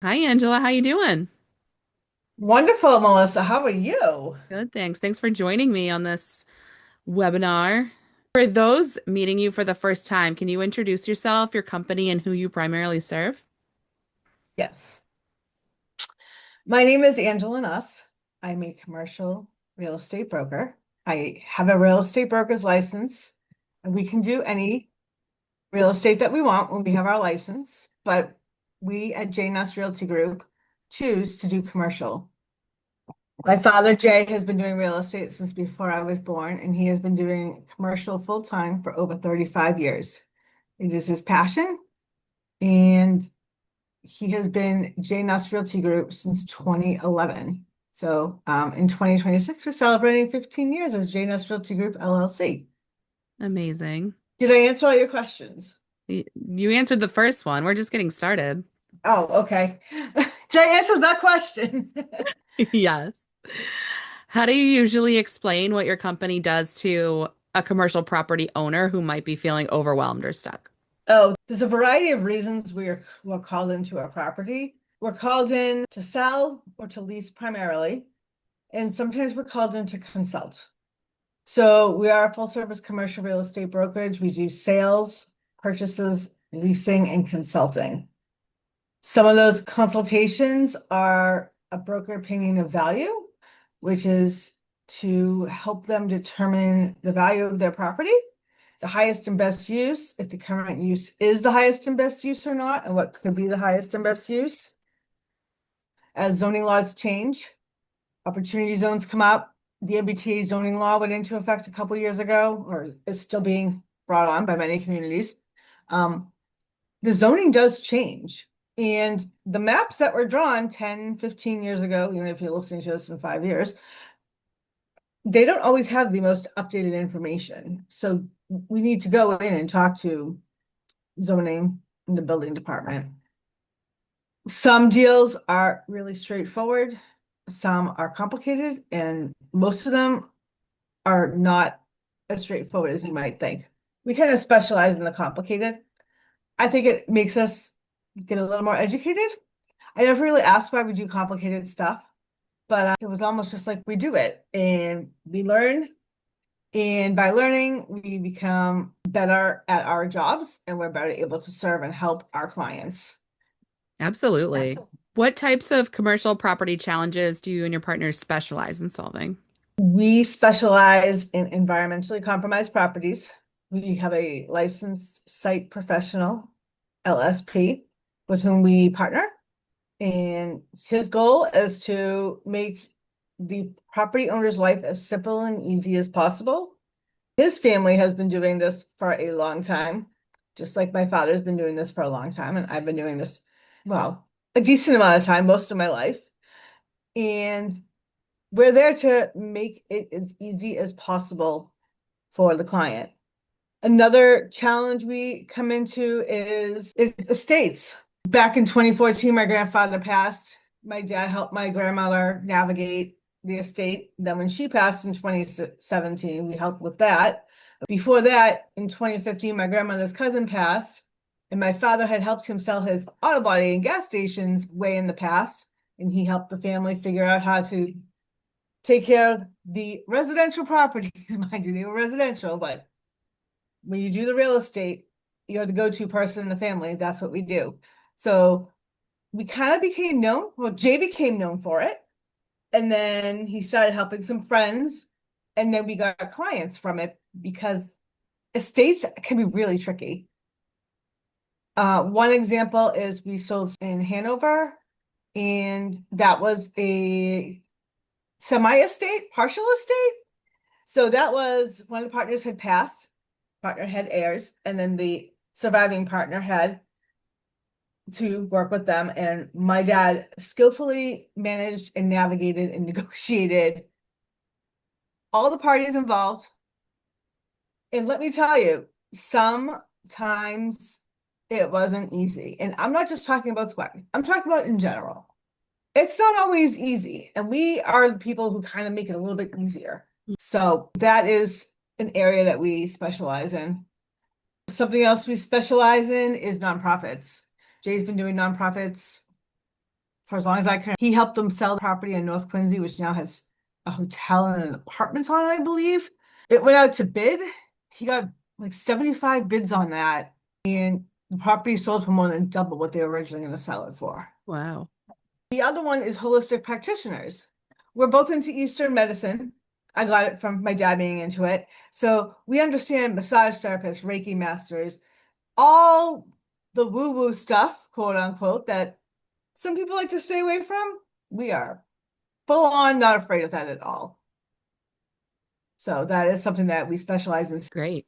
Hi Angela, how you doing? Wonderful, Melissa. How are you? Good, thanks. Thanks for joining me on this webinar. For those meeting you for the first time, can you introduce yourself, your company, and who you primarily serve? Yes. My name is Angela Nuss. I'm a commercial real estate broker. I have a real estate broker's license, and we can do any real estate that we want when we have our license. But we at J Nuss Realty Group choose to do commercial. My father, Jay, has been doing real estate since before I was born, and he has been doing commercial full time for over 35 years. It is his passion, and he has been J Nuss Realty Group since 2011. So in 2026, we're celebrating 15 years as J Nuss Realty Group LLC. Amazing. Did I answer all your questions? You answered the first one. We're just getting started. Oh, okay. Did I answer that question? Yes. How do you usually explain what your company does to a commercial property owner who might be feeling overwhelmed or stuck? Oh, there's a variety of reasons we're called into a property. We're called in to sell or to lease primarily, and sometimes we're called in to consult. So we are a full service commercial real estate brokerage. We do sales, purchases, leasing, and consulting. Some of those consultations are a broker opinion of value, which is to help them determine the value of their property, the highest and best use, if the current use is the highest and best use or not, and what could be the highest and best use. As zoning laws change, opportunity zones come up. The MBTA zoning law went into effect a couple years ago, or is still being brought on by many communities. Um, the zoning does change. And the maps that were drawn 10, 15 years ago, even if you're listening to this in 5 years, they don't always have the most updated information. So we need to go in and talk to zoning and the building department. Some deals are really straightforward, some are complicated, and most of them are not as straightforward as you might think. We kind of specialize in the complicated. I think it makes us get a little more educated. I never really asked why we do complicated stuff, but it was almost just like we do it and we learn. And by learning, we become better at our jobs and we're better able to serve and help our clients. Absolutely. What types of commercial property challenges do you and your partners specialize in solving? We specialize in environmentally compromised properties. We have a licensed site professional, LSP, with whom we partner. And his goal is to make the property owner's life as simple and easy as possible. His family has been doing this for a long time, just like my father's been doing this for a long time. And I've been doing this, well, a decent amount of time, most of my life. And we're there to make it as easy as possible for the client. Another challenge we come into is estates. Back in 2014, my grandfather passed. My dad helped my grandmother navigate the estate. Then when she passed in 2017, we helped with that. Before that, in 2015, my grandmother's cousin passed, and my father had helped him sell his auto body and gas stations way in the past, and he helped the family figure out how to take care of the residential properties. Mind you, they were residential, but when you do the real estate, you're the go-to person in the family. That's what we do. So we kind of became known. Well, Jay became known for it. And then he started helping some friends. And then we got clients from it because estates can be really tricky. One example is we sold in Hanover, and that was a semi-estate, partial estate. So that was one of the partners had passed, partner had heirs, and then the surviving partner had to work with them. And my dad skillfully managed and navigated and negotiated all the parties involved. And let me tell you, sometimes it wasn't easy. And I'm not just talking about sweat, I'm talking about in general. It's not always easy. And we are the people who kind of make it a little bit easier. So that is an area that we specialize in. Something else we specialize in is nonprofits. Jay's been doing nonprofits for as long as I can. He helped them sell the property in North Quincy, which now has a hotel and an apartments on it, I believe. It went out to bid. He got like 75 bids on that, and the property sold for more than double what they were originally going to sell it for. Wow. The other one is holistic practitioners. We're both into Eastern medicine. I got it from my dad being into it. So we understand massage therapists, Reiki masters, all the woo-woo stuff, quote unquote, that some people like to stay away from. We are full on not afraid of that at all. So that is something that we specialize in. Great.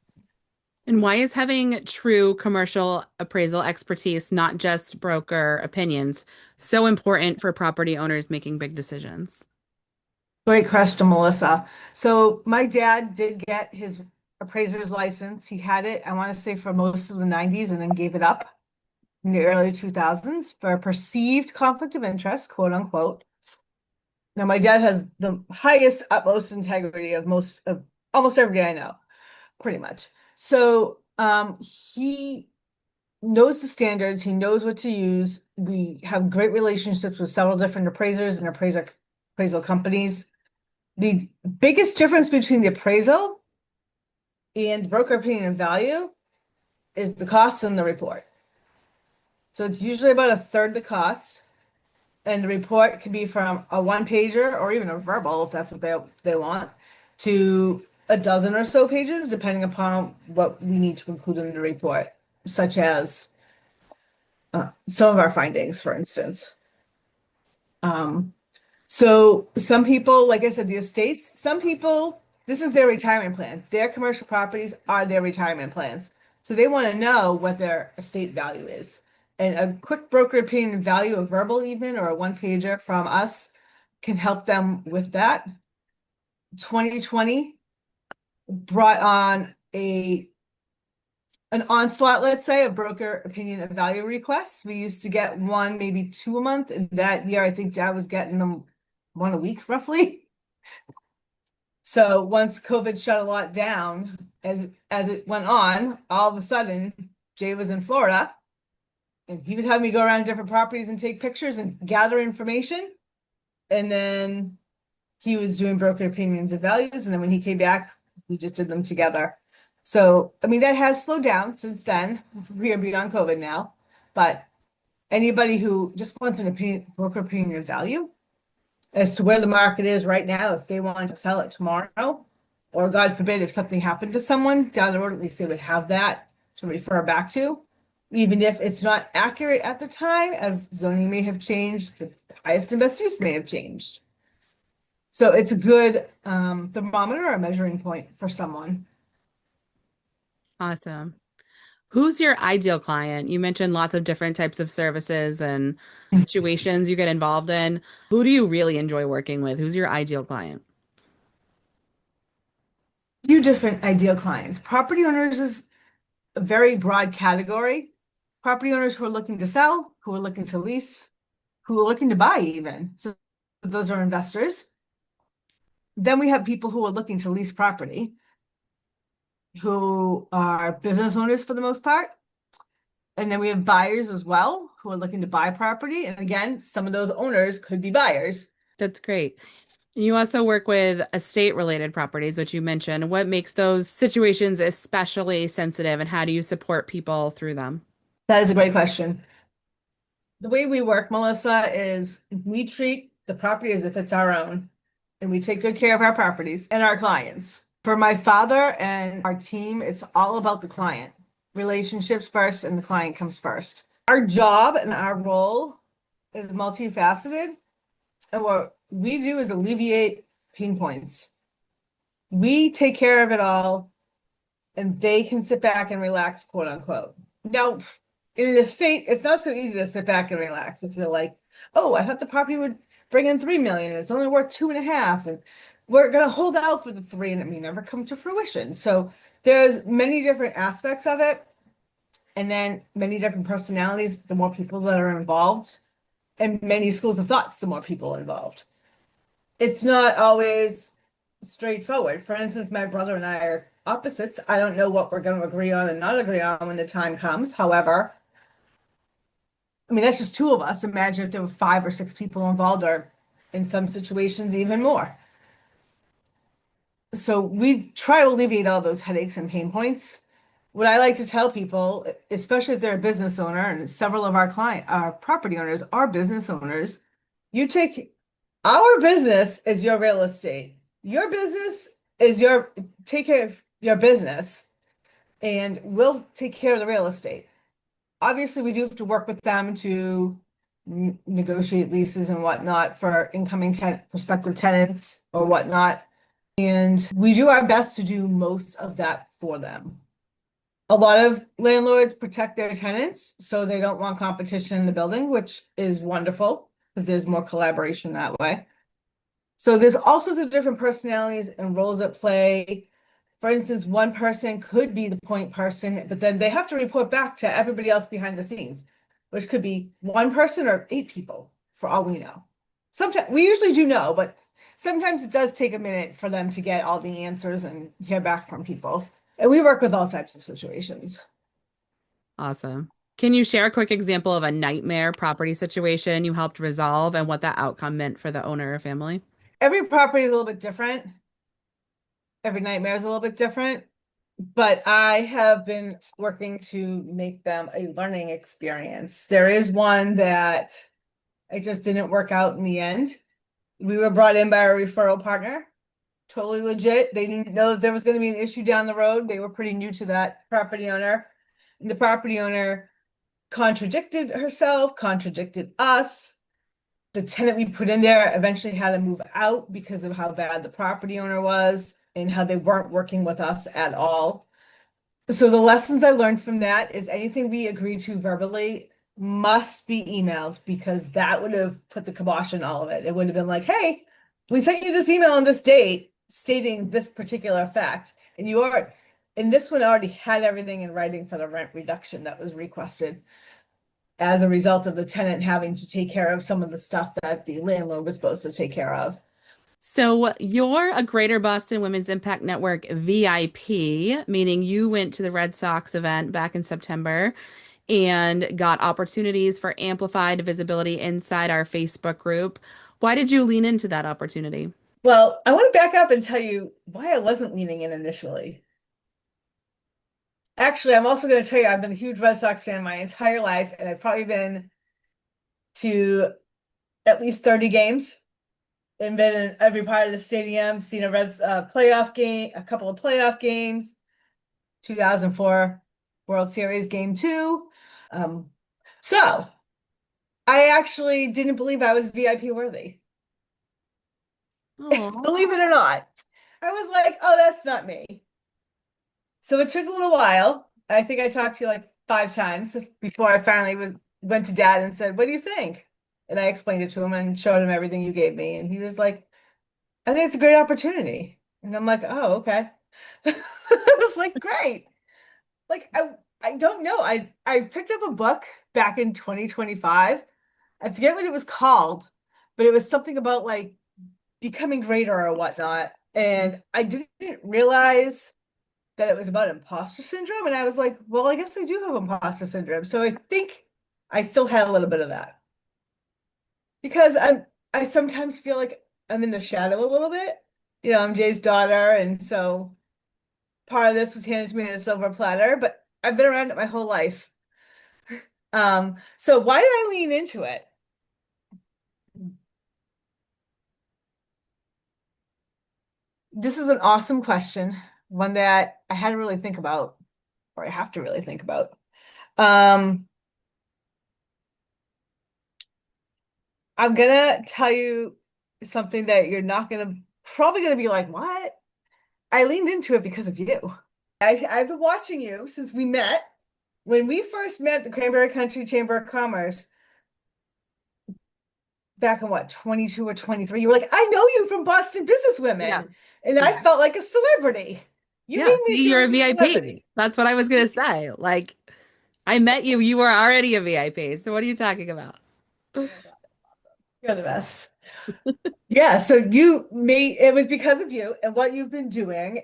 And why is having true commercial appraisal expertise, not just broker opinions, so important for property owners making big decisions? Great question, Melissa. So my dad did get his appraiser's license. He had it, I want to say, for most of the 90s and then gave it up in the early 2000s for a perceived conflict of interest, quote unquote. Now, my dad has the highest, utmost integrity of most of almost everybody I know, pretty much. So he knows the standards, he knows what to use. We have great relationships with several different appraisers and appraisal companies. The biggest difference between the appraisal and broker opinion and value is the cost and the report. So it's usually about a third the cost, and the report can be from a one pager or even a verbal, if that's what they want, to a dozen or so pages, depending upon what we need to include in the report, such as some of our findings, for instance. Um, So some people, like I said, the estates, some people, this is their retirement plan. Their commercial properties are their retirement plans. So they want to know what their estate value is. And a quick broker opinion value, a verbal even, or a one pager from us can help them with that. 2020 brought on an onslaught, let's say, of broker opinion and value requests. We used to get one, maybe two a month. And that year, I think Dad was getting them one a week, roughly. So once COVID shut a lot down, as it went on, all of a sudden, Jay was in Florida, and he was having me go around different properties and take pictures and gather information. And then he was doing broker opinions and values. And then when he came back, we just did them together. So, I mean, that has slowed down since then. We are beyond COVID now. But anybody who just wants an opinion, broker opinion of value as to where the market is right now, if they want to sell it tomorrow, or God forbid, if something happened to someone down the road, at least they would have that to refer back to, even if it's not accurate at the time, as zoning may have changed, the highest and best use may have changed. So it's a good thermometer or measuring point for someone. Awesome. Who's your ideal client? You mentioned lots of different types of services and situations you get involved in. Who do you really enjoy working with? Who's your ideal client? Few different ideal clients. Property owners is a very broad category. Property owners who are looking to sell, who are looking to lease, who are looking to buy even. So those are investors. Then we have people who are looking to lease property, who are business owners for the most part. And then we have buyers as well, who are looking to buy property. And again, some of those owners could be buyers. That's great. You also work with estate related properties, which you mentioned. What makes those situations especially sensitive, and how do you support people through them? That is a great question. The way we work, Melissa, is we treat the property as if it's our own, and we take good care of our properties and our clients. For my father and our team, it's all about the client. Relationships first, and the client comes first. Our job and our role is multifaceted, and what we do is alleviate pain points. We take care of it all, and they can sit back and relax, quote unquote. Now, in an estate, it's not so easy to sit back and relax if you're like, oh, I thought the property would bring in 3 million, and it's only worth 2.5, and we're gonna hold out for the 3, and it may never come to fruition. So there's many different aspects of it, and then many different personalities, the more people that are involved, and many schools of thoughts, the more people involved. It's not always straightforward. For instance, my brother and I are opposites. I don't know what we're going to agree on and not agree on when the time comes. However, I mean, that's just two of us. Imagine if there were five or six people involved, or in some situations, even more. So we try to alleviate all those headaches and pain points. What I like to tell people, especially if they're a business owner, and several of our property owners are business owners, you take our business as your real estate. Your business is take care of your business, and we'll take care of the real estate. Obviously, we do have to work with them to negotiate leases and whatnot for prospective tenants or whatnot. And we do our best to do most of that for them. A lot of landlords protect their tenants, so they don't want competition in the building, which is wonderful because there's more collaboration that way. So there's all sorts of different personalities and roles at play. For instance, one person could be the point person, but then they have to report back to everybody else behind the scenes, which could be one person or eight people for all we know. Sometimes we usually do know, but sometimes it does take a minute for them to get all the answers and hear back from people. And we work with all types of situations. Awesome. Can you share a quick example of a nightmare property situation you helped resolve and what that outcome meant for the owner or family? Every property is a little bit different. Every nightmare is a little bit different, but I have been working to make them a learning experience. There is one that it just didn't work out in the end. We were brought in by a referral partner, totally legit. They didn't know that there was going to be an issue down the road. They were pretty new to that property owner. And the property owner contradicted herself, contradicted us. The tenant we put in there eventually had to move out because of how bad the property owner was and how they weren't working with us at all. So the lessons I learned from that is anything we agree to verbally must be emailed, because that would have put the kibosh on all of it. It would have been like, hey, we sent you this email on this date stating this particular fact, and this one already had everything in writing for the rent reduction that was requested as a result of the tenant having to take care of some of the stuff that the landlord was supposed to take care of. So you're a Greater Boston Women's Impact Network VIP, meaning you went to the Red Sox event back in September and got opportunities for amplified visibility inside our Facebook group. Why did you lean into that opportunity? Well, I want to back up and tell you why I wasn't leaning in initially. Actually, I'm also going to tell you I've been a huge Red Sox fan my entire life, and I've probably been to at least 30 games and been in every part of the stadium, seen a Reds playoff game, a couple of playoff games, 2004 World Series game two. Um, so I actually didn't believe I was VIP worthy. Oh, Believe it or not. I was like, oh, that's not me. So it took a little while. I think I talked to you like five times before I finally went to dad and said, what do you think? And I explained it to him and showed him everything you gave me. And he was like, I think it's a great opportunity. And I'm like, oh, okay. I was like, great. Like I don't know. I picked up a book back in 2025. I forget what it was called, but it was something about like becoming greater or whatnot. And I didn't realize that it was about imposter syndrome. And I was like, well, I guess I do have imposter syndrome. So I think I still had a little bit of that, because I sometimes feel like I'm in the shadow a little bit. You know, I'm Jay's daughter, and so part of this was handed to me on a silver platter, but I've been around it my whole life. So why did I lean into it? This is an awesome question, one that I had to really think about, or I have to really think about. Um, I'm gonna tell you something that you're not gonna probably gonna be like, what? I leaned into it because of you. I've been watching you since we met. When we first met at the Cranberry Country Chamber of Commerce back in what, 22 or 23, you were like, I know you from Boston yeah. Businesswomen. And Yeah. I felt like a celebrity. You Yeah. made me See, feel you're a like a VIP. celebrity. That's what I was gonna say. Like, I met you, you were already a VIP. So what are you talking about? Oh my God, you're the best. Yeah, so it was because of you and what you've been doing.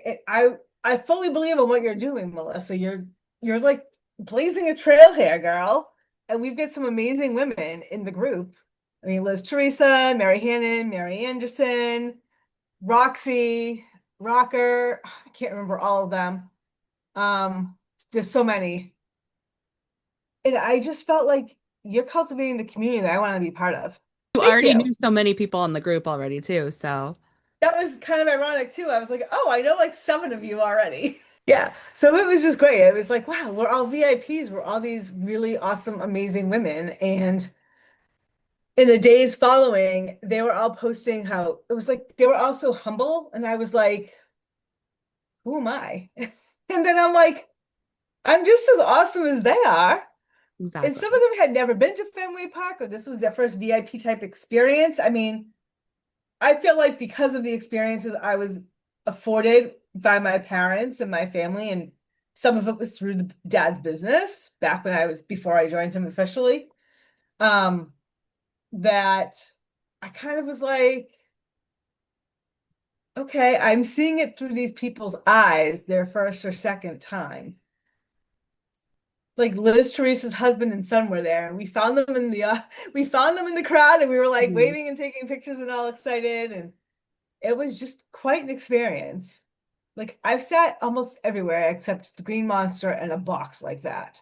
I fully believe in what you're doing, Melissa. You're like blazing a trail here, girl. and we've got some amazing women in the group. I mean, Liz Teresa, Mary Hannon, Mary Anderson, Roxy, Rocker. I can't remember all of them. Um, there's so many. And I just felt like you're cultivating the community that I want to be part of. You Thank already you. knew so many people in the group already too, so That was kind of ironic too. I was like, oh, I know like seven of you already. Yeah. So it was just great. It was like, wow, we're all VIPs. We're all these really awesome, amazing women. And in the days following, they were all posting how it was like they were all so humble. And I was like, who am I? And then I'm like, I'm just as awesome as they are. And some of exactly. them had never been to Fenway Park, or this was their first VIP type experience. I mean, I feel like because of the experiences I was afforded by my parents and my family, and some of it was through the dad's business back when I was before I joined him officially, um, that I kind of was like, okay, I'm seeing it through these people's eyes, their first or second time. Like Liz Teresa's husband and son were there, and we found them in the we found them in the crowd, and we were like Mhm. waving and taking pictures and all excited, and it was just quite an experience. Like I've sat almost everywhere except the Green Monster and a box like that.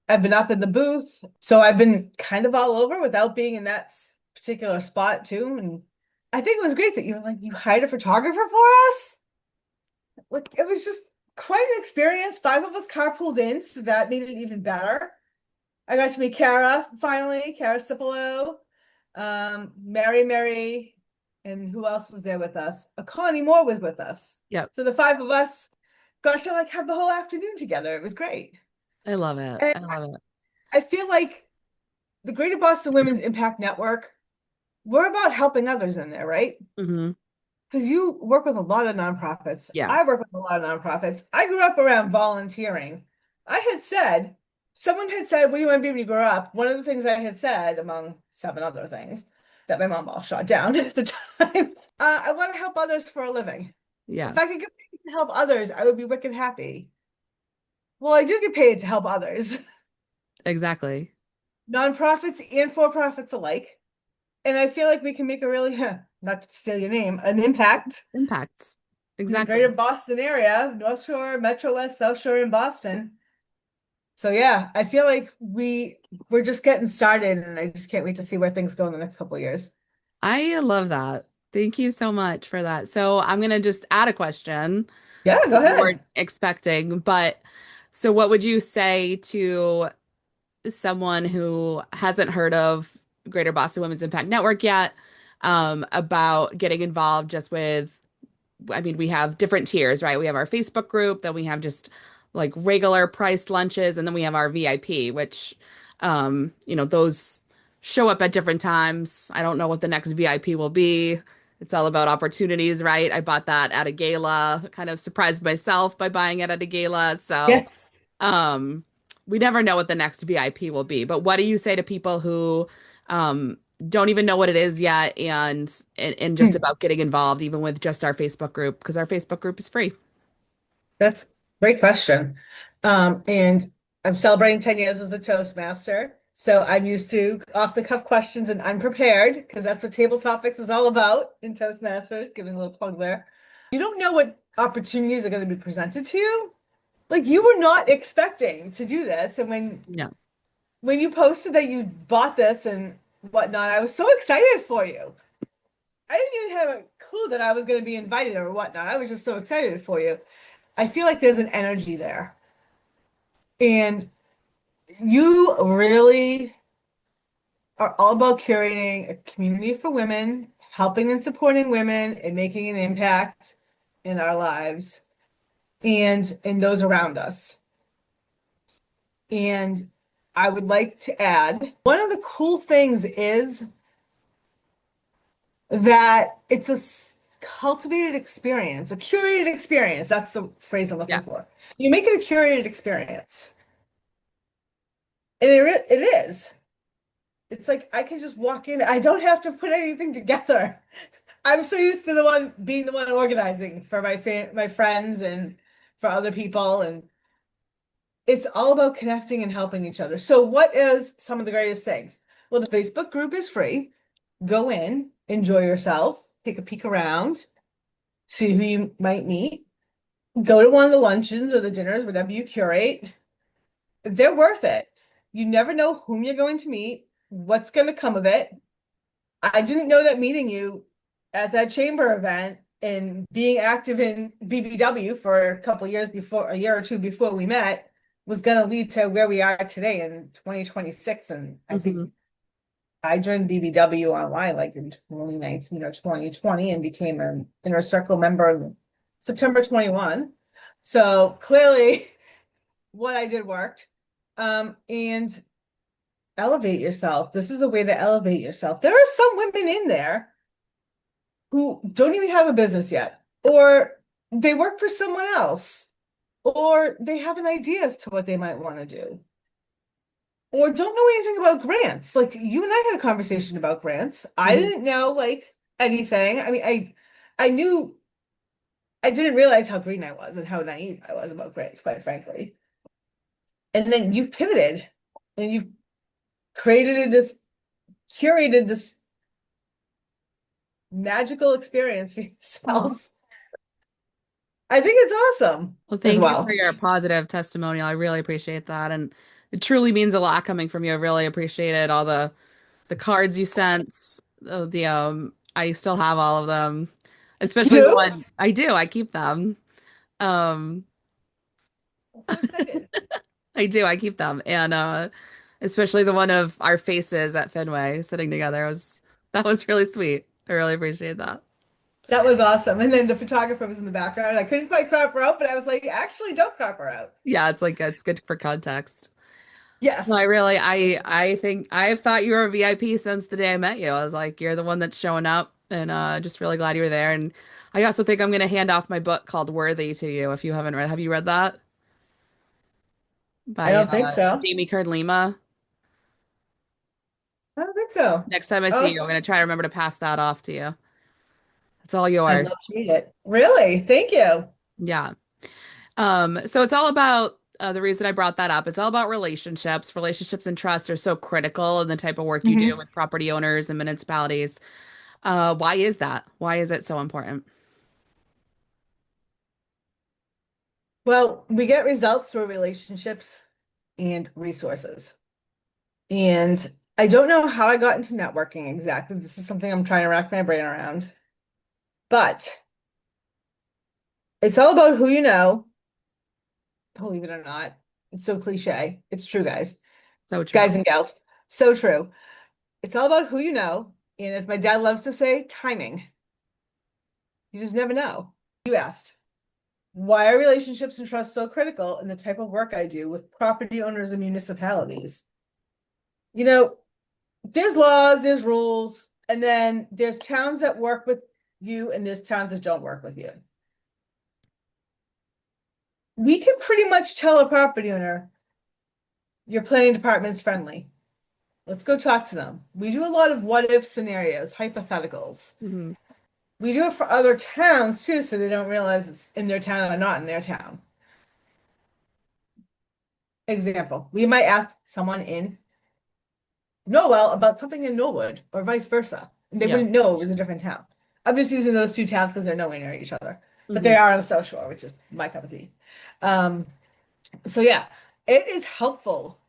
I've been up in the booth, so I've been kind of all over without being in that particular spot too. And I think it was great that you were like, you hired a photographer for us. Like it was just quite an experience. Five of us carpooled in, so that made it even better. I got to meet Kara finally, Kara Cipolo, Mary, and who else was there with us? Connie Moore was with us. Yep. So the five of us got to like have the whole afternoon together. It was great. I love it. And I love it. I feel like the Greater Boston Women's Impact Network, we're about helping others in there, right? Hmm. Because you work with a lot of nonprofits. Yeah. I work with a lot of nonprofits. I grew up around volunteering. I had said, someone had said, what do you want to be when you grow up? One of the things I had said, among seven other things that my mom all shot down at the time, I want to help others for a living. If Yeah. I could get paid to help others, I would be wicked happy. Well, I do get paid to help others, Exactly. nonprofits and for profits alike. And I feel like we can make a really, not to steal your name, an impact Impacts. in the Exactly. greater Boston area, North Shore, Metro West, South Shore, and Boston. So yeah, I feel like we're just getting started, and I just can't wait to see where things go in the next couple of years. I love that. Thank you so much for that. So I'm gonna just add a question Yeah, go that you weren't ahead. expecting, but so what would you say to someone who hasn't heard of Greater Boston Women's Impact Network yet, about getting involved just with, I mean, we have different tiers, right? We have our Facebook group, then we have just like regular priced lunches, and then we have our VIP, which, those show up at different times. I don't know what the next VIP will be. It's all about opportunities, right? I bought that at a gala, kind of surprised myself by buying it at a gala. So, Yes. um, we never know what the next VIP will be. But what do you say to people who um, don't even know what it is yet and just Hmm. about getting involved, even with just our Facebook group, because our Facebook group is free. That's a great question. And I'm celebrating 10 years as a Toastmaster. So I'm used to off the cuff questions and unprepared because that's what Table Topics is all about in Toastmasters, giving a little plug there. You don't know what opportunities are going to be presented to you. Like you were not expecting to do this. And No, when you posted that you bought this and whatnot, I was so excited for you. I didn't even have a clue that I was going to be invited or whatnot. I was just so excited for you. I feel like there's an energy there. And you really are all about curating a community for women, helping and supporting women, and making an impact in our lives and in those around us. And I would like to add one of the cool things is that it's a cultivated experience, a curated experience. That's the phrase I'm yeah, looking for. You make it a curated experience. And it is. It's like I can just walk in. I don't have to put anything together. I'm so used to the one being the one organizing for my friends and for other people, and it's all about connecting and helping each other. So what is some of the greatest things? Well, the Facebook group is free. Go in, enjoy yourself, take a peek around, see who you might meet. Go to one of the luncheons or the dinners, whatever you curate. They're worth it. You never know whom you're going to meet, what's going to come of it. I didn't know that meeting you at that chamber event and being active in BBW for a couple years before, a year or two before we met, was going to lead to where we are today in 2026. And I think Hmm. I joined BBW online like in 2019 or 2020 and became an inner circle member in September 21. So clearly what I did worked. And elevate yourself. This is a way to elevate yourself. There are some women in there who don't even have a business yet, or they work for someone else, or they have an idea as to what they might want to do, or don't know anything about grants. Like you and I had a conversation about grants. I Hmm. didn't know like anything. I mean, I knew I didn't realize how green I was and how naive I was about grants, quite frankly. And then you've pivoted and you've created this, curated this magical experience for Oh, yourself. I think it's awesome well, as thank you for well. your positive testimonial. I really appreciate that. And it truly means a lot coming from you. I really appreciated all the cards you sent. I still have all of them, You especially the do? one I do. I keep them. Um, I'm so excited. I do. I keep them. And especially the one of our faces at Fenway sitting together was that was really sweet. I really appreciate that. That was awesome. And then the photographer was in the background. I couldn't quite crop her out, but I was like, actually, don't crop her out. Yeah, it's like it's good for context. No, Yes. I think I've thought you were a VIP since the day I met you. I was like, you're the one that's showing up and just really glad you were there. And I also think I'm gonna hand off my book called Worthy to you if you haven't read. Have you read that? I By don't think so. Jamie Kern Lima. I don't think so. Next time I see Oh, you, I'm gonna try to remember to pass that off to you. It's all I'd love yours. to read it. Really? Thank you. Yeah. So it's all about the reason I brought that up. It's all about relationships. Relationships and trust are so critical in the type of work you do Mhm. with property owners and municipalities. Why is that? Why is it so important? Well, we get results through relationships and resources. And I don't know how I got into networking exactly. This is something I'm trying to rack my brain around. But it's all about who you know, believe it or not. It's so cliche. It's true, guys. So true. Guys and gals. So true. It's all about who you know. And as my dad loves to say, timing. You just never know. You asked, why are relationships and trust so critical in the type of work I do with property owners and municipalities? You know, there's laws, there's rules, and then there's towns that work with you and there's towns that don't work with you. We can pretty much tell a property owner your planning department's friendly. Let's go talk to them. We do a lot of what if scenarios, hypotheticals. Hmm. We do it for other towns too, so they don't realize it's in their town or not in their town. Example, we might ask someone in Norwell about something in Norwood or vice versa. They Yeah. wouldn't know it was a different town. I'm just using those two towns because they're nowhere near each other, but they Hmm. are on the South Shore, which is my cup of tea. Um, so yeah, it is helpful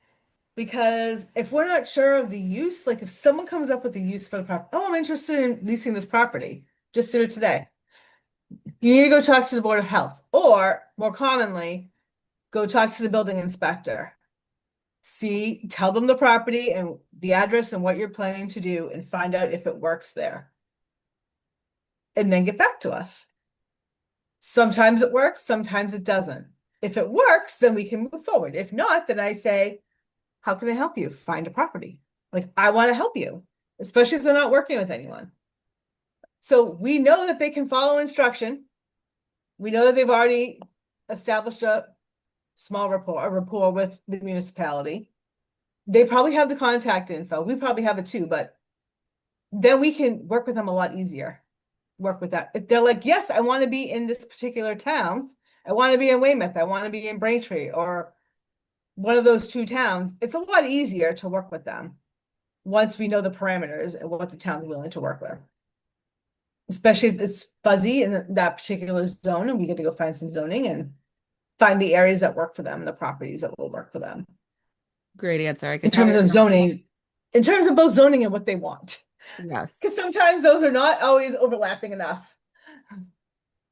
because if we're not sure of the use, like if someone comes up with the use for the property, oh, I'm interested in leasing this property, just did it today. You need to go talk to the Board of Health, or more commonly, go talk to the building inspector. See, tell them the property and the address and what you're planning to do and find out if it works there. And then get back to us. Sometimes it works, sometimes it doesn't. If it works, then we can move forward. If not, then I say, how can I help you? Find a property. Like, I want to help you, especially if they're not working with anyone. So we know that they can follow instruction. We know that they've already established a a rapport with the municipality. They probably have the contact info. We probably have it too, but then we can work with them a lot easier. Work with that. If they're like, yes, I want to be in this particular town. I want to be in Weymouth. I want to be in Braintree or one of those two towns, it's a lot easier to work with them once we know the parameters and what the town's willing to work with. Especially if it's fuzzy in that particular zone and we get to go find some zoning and find the areas that work for them, the properties that will work for them. Great answer. I In could tell terms you're of from, zoning, in terms of both zoning and what they want. yes. Because sometimes those are not always overlapping enough.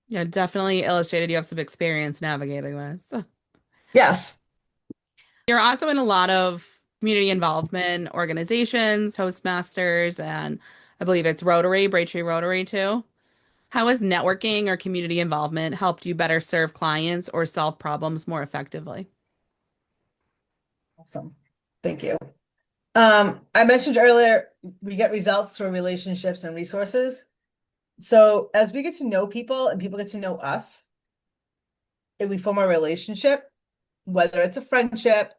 Yeah, definitely illustrated you have some experience navigating this. Yes. You're also in a lot of community involvement organizations, Toastmasters, and I believe it's Rotary, Braintree Rotary too. How has networking or community involvement helped you better serve clients or solve problems more effectively? Awesome. Thank you. I mentioned earlier, we get results through relationships and resources. So as we get to know people and people get to know us, and we form a relationship, whether it's a friendship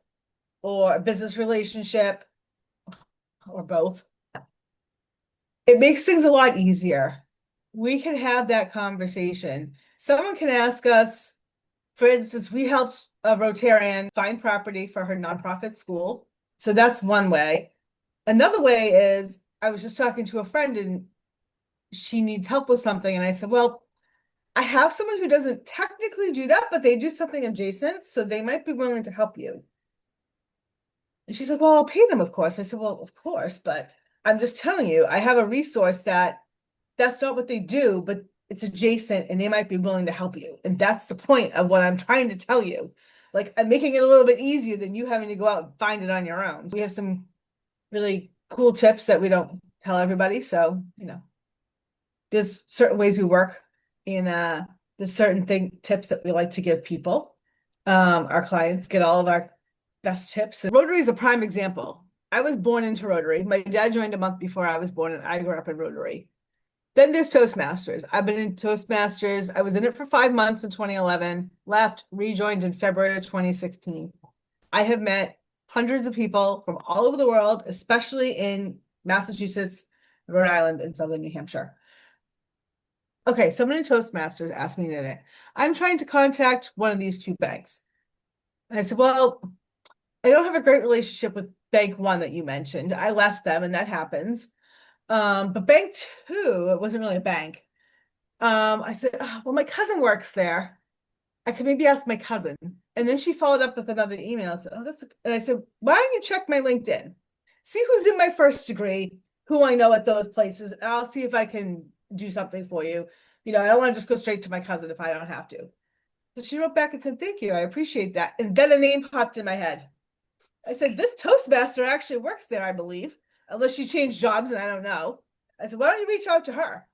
or a business relationship or both, it makes things a lot easier. We can have that conversation. Someone can ask us, for instance, we helped a Rotarian find property for her nonprofit school. So that's one way. Another way is I was just talking to a friend and she needs help with something. And I said, well, I have someone who doesn't technically do that, but they do something adjacent. So they might be willing to help you. And she's like, well, I'll pay them, of course. I said, well, of course, but I'm just telling you, I have a resource that's not what they do, but it's adjacent and they might be willing to help you. And that's the point of what I'm trying to tell you. Like I'm making it a little bit easier than you having to go out and find it on your own. We have some really cool tips that we don't tell everybody. So, there's certain ways we work and there's certain tips that we like to give people. Our clients get all of our best tips. And Rotary is a prime example. I was born into Rotary. My dad joined a month before I was born, and I grew up in Rotary. Then there's Toastmasters. I've been in Toastmasters. I was in it for 5 months in 2011, left, rejoined in February of 2016. I have met hundreds of people from all over the world, especially in Massachusetts, Rhode Island, and Southern New Hampshire. Okay, someone in Toastmasters asked me today, I'm trying to contact one of these two banks. And I said, well, I don't have a great relationship with bank one that you mentioned. I left them and that happens. But bank two, it wasn't really a bank. I said, oh, well, my cousin works there. I could maybe ask my cousin. And then she followed up with another email. I said, oh, and I said, why don't you check my LinkedIn? See who's in my first degree, who I know at those places, and I'll see if I can do something for you. I don't want to just go straight to my cousin if I don't have to. So she wrote back and said, thank you, I appreciate that. And then a name popped in my head. I said, this Toastmaster actually works there, I believe, unless she changed jobs and I don't know. I said, why don't you reach out to her?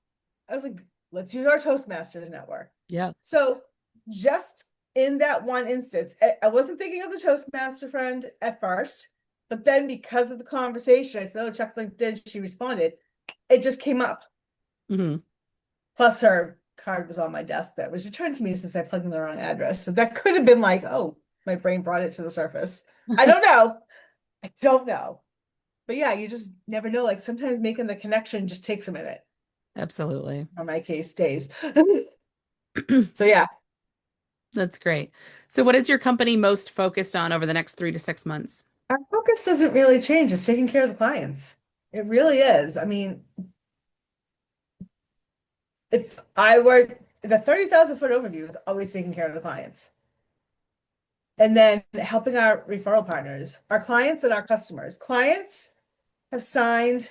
I was like, let's use our Toastmasters network. Yeah. So just in that one instance, I wasn't thinking of the Toastmaster friend at first, but then because of the conversation, I said, oh, check LinkedIn. She responded. It just came up. Hmm. Plus her card was on my desk that was returned to me since I plugged in the wrong address. So that could have been like, oh, my brain brought it to the surface. I don't know. I don't know. But yeah, you just never know. Like sometimes making the connection just takes a minute. Absolutely. Or my case, days. So yeah, That's great. So, what is your company most focused on over the next 3 to 6 months? our focus doesn't really change. It's taking care of the clients. It really is. I mean, if I were the 30,000 foot overview is always taking care of the clients. And then helping our referral partners, our clients and our customers. Clients have signed,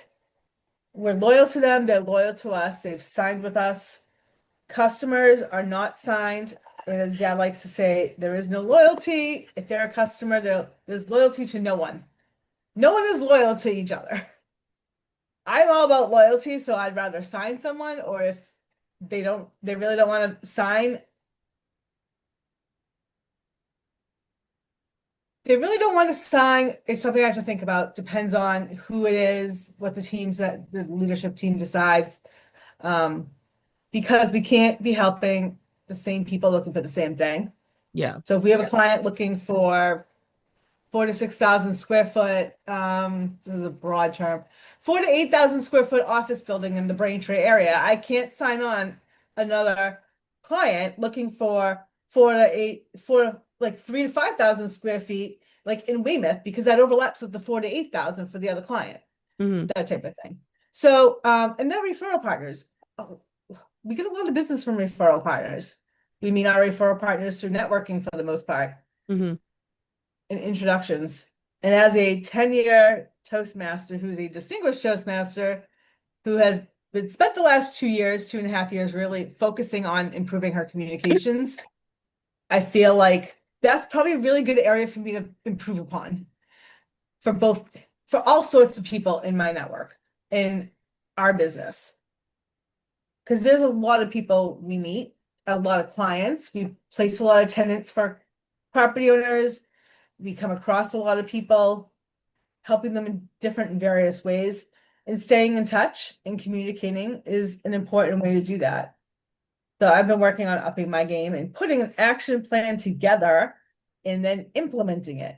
we're loyal to them, they're loyal to us, they've signed with us. Customers are not signed. And as Dad likes to say, there is no loyalty. If they're a customer, there's loyalty to no one. No one is loyal to each other. I'm all about loyalty, so I'd rather sign someone, or if they really don't want to sign, they really don't want to sign. It's something I have to think about. Depends on who it is, what the leadership team decides. Um, because we can't be helping the same people looking for the same thing. Yeah. So if we have a client looking for 4 to 6,000 square foot, this is a broad term, 4 to 8,000 square foot office building in the Braintree area, I can't sign on another client looking for 4 to 8, like 3 to 5,000 square feet like in Weymouth, because that overlaps with the 4 to 8,000 for the other client, Hmm. that type of thing. So, and then referral partners. Oh, we get a lot of business from referral partners. We meet our referral partners through networking for the most part Hmm. and introductions. And as a 10-year Toastmaster, who's a distinguished Toastmaster, who has been spent the last 2 years, 2.5 years, really focusing on improving her communications, I feel like that's probably a really good area for me to improve upon for both, for all sorts of people in my network, in our business. Because there's a lot of people we meet, a lot of clients. We place a lot of tenants for property owners. We come across a lot of people, helping them in different and various ways. And staying in touch and communicating is an important way to do that. So I've been working on upping my game and putting an action plan together and then implementing it.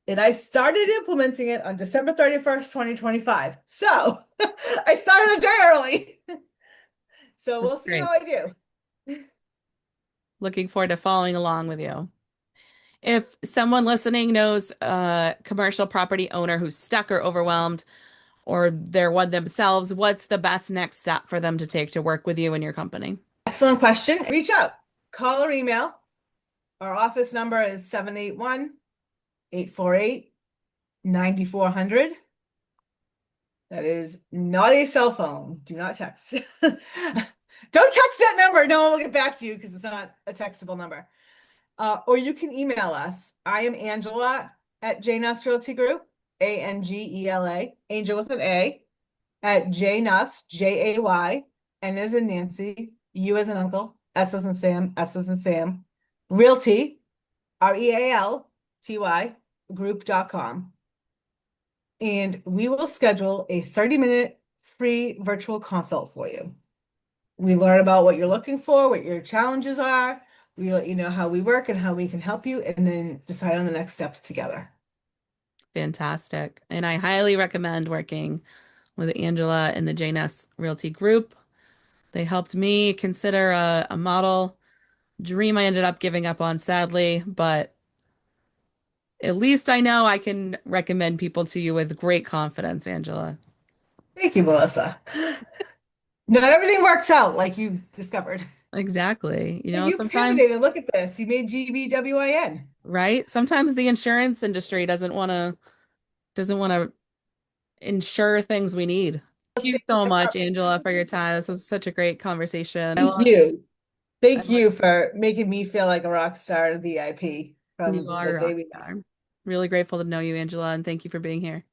And I started implementing it on December 31st, 2025. So I started a day early. So That's we'll see how great. I do. Looking forward to following along with you. If someone listening knows a commercial property owner who's stuck or overwhelmed, or they're one themselves, what's the best next step for them to take to work with you and your company? Excellent question. Reach out, call or email. Our office number is 781-848-9400. That is not a cell phone. Do not text. Don't text that number. No one will get back to you because it's not a textable number. Or you can email us. I am Angela at Nuss Realty Group, Angela, Angel with an A, at Nuss, Jay, N as in Nancy, U as in Uncle, S as in Sam, S as in Sam, Realty, Realty, group.com. And we will schedule a 30-minute free virtual consult for you. We learn about what you're looking for, what your challenges are. We let you know how we work and how we can help you, and then decide on the next steps together. Fantastic. And I highly recommend working with Angela and the JNS Realty Group. They helped me consider a model dream I ended up giving up on, sadly, but at least I know I can recommend people to you with great confidence, Angela. Thank you, Melissa. Not everything works out like you discovered. Exactly. And you Sometimes, pivoted and look at this. You made GBWIN. right? Sometimes the insurance industry doesn't want to insure things we need. Thank you so much, Angela, for your time. This was such a great conversation. Thank you. I Thank love you for making me feel like a rock star and VIP you from are the a day rock we met. star. Really grateful to know you, Angela, and thank you for being here.